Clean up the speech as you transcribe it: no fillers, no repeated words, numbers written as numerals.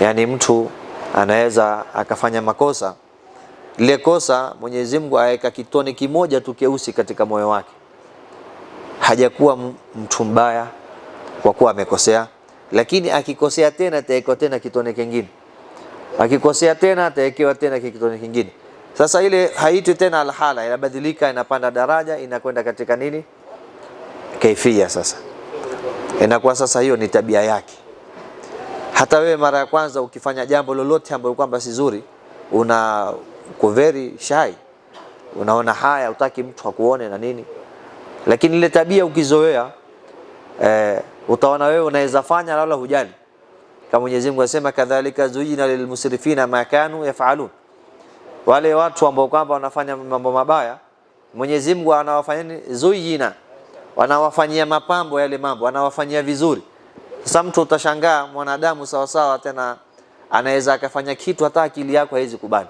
Yani mtu anaweza akafanya makosa, lile kosa Mwenyezi Mungu aweka kitone kimoja tu keusi katika moyo wake, hajakuwa mtu mbaya kwa kuwa amekosea, lakini akikosea tena atawekewa tena kitone kingine, akikosea tena atawekewa tena kitone kingine. Sasa ile haitwi tena alhala, inabadilika, inapanda daraja, inakwenda katika nini, kaifia. Sasa inakuwa sasa hiyo ni tabia yake. Hata wewe mara ya kwanza ukifanya jambo lolote ambalo kwamba si zuri, una very shy, unaona haya, utaki mtu akuone na nini, lakini ile tabia ukizoea, utaona wewe unaweza fanya wala hujali. Kama Mwenyezi Mungu asema kadhalika zuyina lilmusrifina ma kanu yafalun, wale watu ambao kwamba wanafanya mambo mabaya Mwenyezi Mungu anawafanyia zuyina, wanawafanyia mapambo yale mambo, anawafanyia vizuri. Sasa mtu utashangaa mwanadamu sawa sawa, tena anaweza akafanya kitu hata akili yako haiwezi kubali.